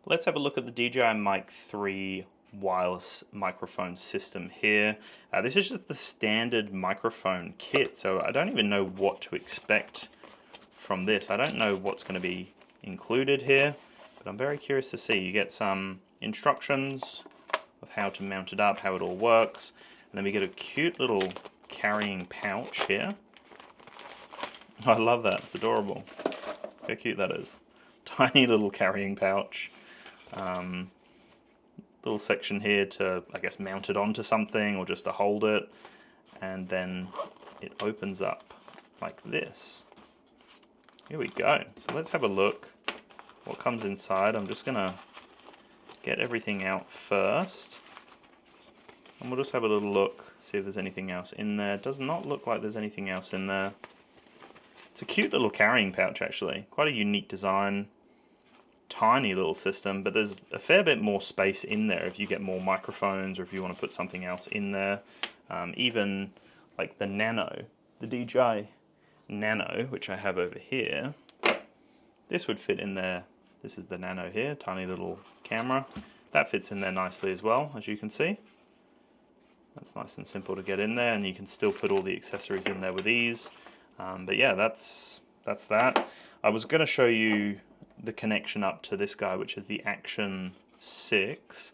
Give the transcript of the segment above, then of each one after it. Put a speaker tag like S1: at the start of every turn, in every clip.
S1: Let's have a look at the DJI Mic 3 wireless microphone system here. This is just the standard microphone kit, so I don't even know what to expect from this. I don't know what's going to be included here, but I'm very curious to see. You get some instructions of how to mount it up, how it all works, and then we get a cute little carrying pouch here. I love that, it's adorable. How cute that is. Tiny little carrying pouch. Little section here to, I guess, mount it onto something or just to hold it, and then it opens up like this. Here we go. So let's have a look what comes inside. I'm just gonna get everything out first, and we'll just have a little look, see if there's anything else in there. It does not look like there's anything else in there. It's a cute little carrying pouch actually, quite a unique design. Tiny little system, but there's a fair bit more space in there if you get more microphones or if you want to put something else in there. Even like the Nano, the DJI Nano, which I have over here, this would fit in there. This is the Nano here, tiny little camera. That fits in there nicely as well, as you can see. That's nice and simple to get in there, and you can still put all the accessories in there with ease. But yeah, that's that. I was going to show you the connection up to this guy, which is the Action 6.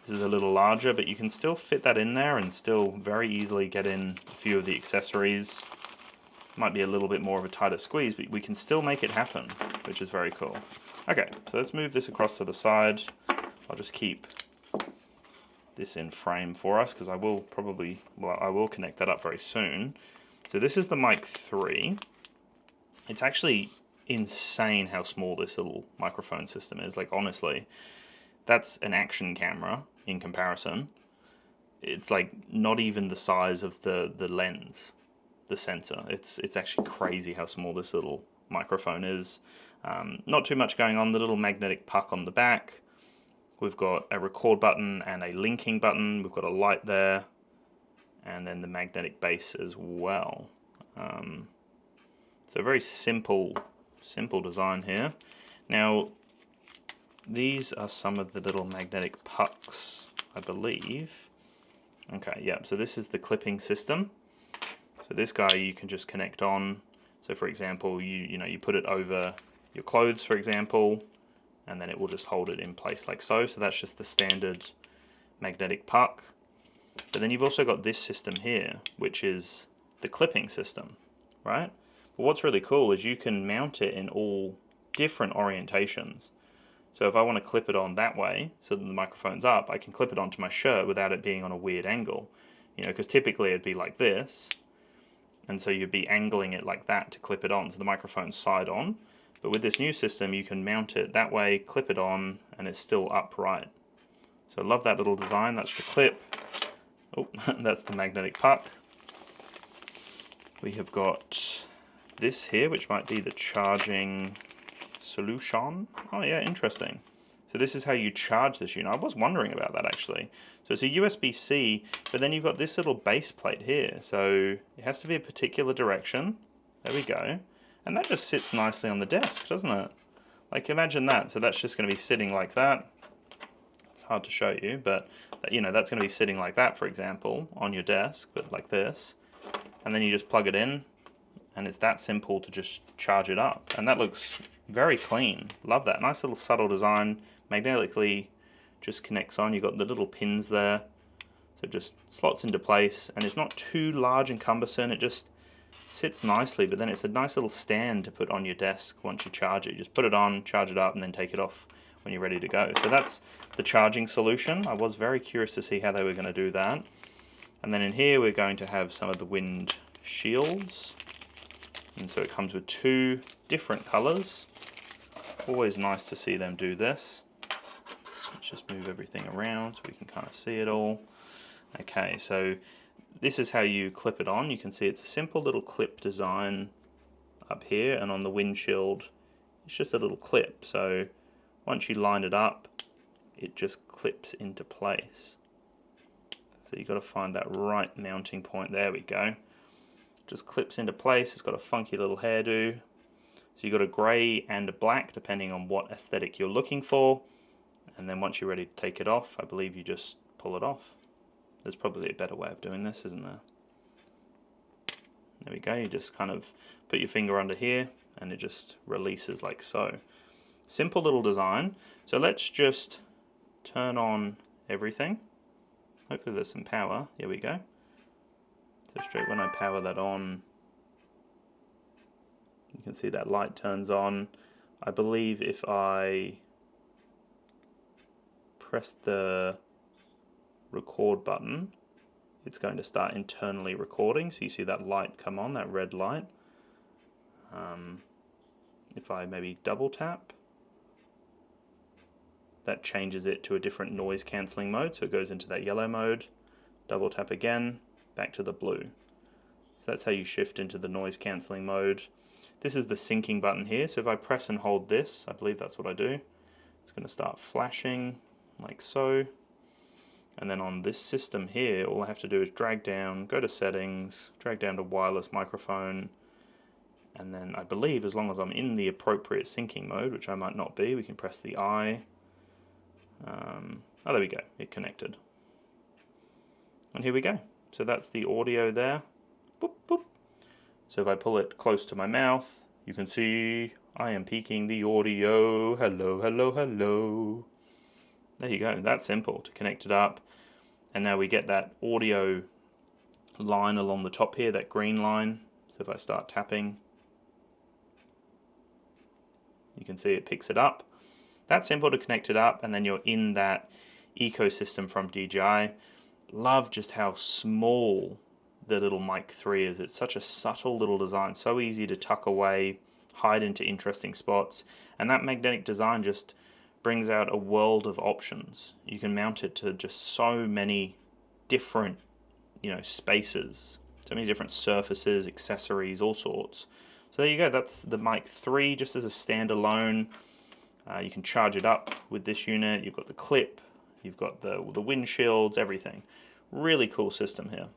S1: This is a little larger, but you can still fit that in there and still very easily get in a few of the accessories. Might be a little bit more of a tighter squeeze, but we can still make it happen, which is very cool. Okay, so let's move this across to the side. I'll just keep this in frame for us because I will probably, well, I will connect that up very soon. So this is the Mic 3. It's actually insane how small this little microphone system is. Like, honestly, that's an action camera in comparison. It's like not even the size of the lens, the sensor. It's actually crazy how small this little microphone is. Not too much going on. The little magnetic puck on the back. We've got a record button and a linking button. We've got a light there, and then the magnetic base as well. So very simple design here. Now, these are some of the little magnetic pucks, I believe. Okay, yeah, so this is the clipping system. So this guy you can just connect on. So for example, you put it over your clothes, for example, and then it will just hold it in place like so. So that's just the standard magnetic puck. But then you've also got this system here, which is the clipping system, right? But what's really cool is you can mount it in all different orientations. So if I want to clip it on that way, so that the microphone's up, I can clip it onto my shirt without it being on a weird angle. Because typically it'd be like this, and so you'd be angling it like that to clip it on, so the microphone's side on. But with this new system, you can mount it that way, clip it on, and it's still upright. So I love that little design. That's the clip. Oh, that's the magnetic puck. We have got this here, which might be the charging solution. Oh yeah, interesting. So this is how you charge this unit. I was wondering about that actually. So it's a USB-C, but then you've got this little base plate here. So it has to be a particular direction. There we go. And that just sits nicely on the desk, doesn't it? Like, imagine that. So that's just going to be sitting like that. It's hard to show you, but that's going to be sitting like that, for example, on your desk, but like this. And then you just plug it in, and it's that simple to just charge it up. And that looks very clean. Love that. Nice little subtle design. Magnetically just connects on. You've got the little pins there. So it just slots into place. And it's not too large and cumbersome. It just sits nicely. But then it's a nice little stand to put on your desk once you charge it. You just put it on, charge it up, and then take it off when you're ready to go. So that's the charging solution. I was very curious to see how they were going to do that. And then in here we're going to have some of the wind shields. And so it comes with two different colors. Always nice to see them do this. Let's just move everything around so we can kind of see it all. Okay, so this is how you clip it on. You can see it's a simple little clip design up here, and on the windshield it's just a little clip. So once you line it up, it just clips into place. So you've got to find that right mounting point. There we go. Just clips into place. It's got a funky little hairdo. So you've got a grey and a black, depending on what aesthetic you're looking for. and then once you're ready to take it off, I believe you just pull it off. There's probably a better way of doing this, isn't there? There we go, you just kind of put your finger under here and it just releases like so. Simple little design. So let's just turn on everything. Hopefully there's some power. Here we go. So straight when I power that on, you can see that light turns on. I believe if I press the record button, it's going to start internally recording. So you see that light come on, that red light. If I maybe double tap, that changes it to a different noise cancelling mode. So it goes into that yellow mode. Double tap again, back to the blue. So that's how you shift into the noise cancelling mode. This is the syncing button here. So if I press and hold this, I believe that's what I do, it's going to start flashing like so. And then on this system here, all I have to do is drag down, go to settings, drag down to wireless microphone, and then I believe as long as I'm in the appropriate syncing mode, which I might not be, we can press the I. Oh, there we go, it connected. And here we go. So that's the audio there. Boop, boop. So if I pull it close to my mouth, you can see I am peaking the audio. Hello, hello, hello. There you go, that's simple to connect it up. And now we get that audio line along the top here, that green line. So if I start tapping, you can see it picks it up. That's simple to connect it up, and then you're in that ecosystem from DJI. Love just how small the little Mic 3 is. It's such a subtle little design, so easy to tuck away, hide into interesting spots, and that magnetic design just brings out a world of options. You can mount it to just so many different, spaces, so many different surfaces, accessories, all sorts. So there you go, that's the Mic 3 just as a standalone. You can charge it up with this unit. You've got the clip, you've got the windshields, everything. Really cool system here.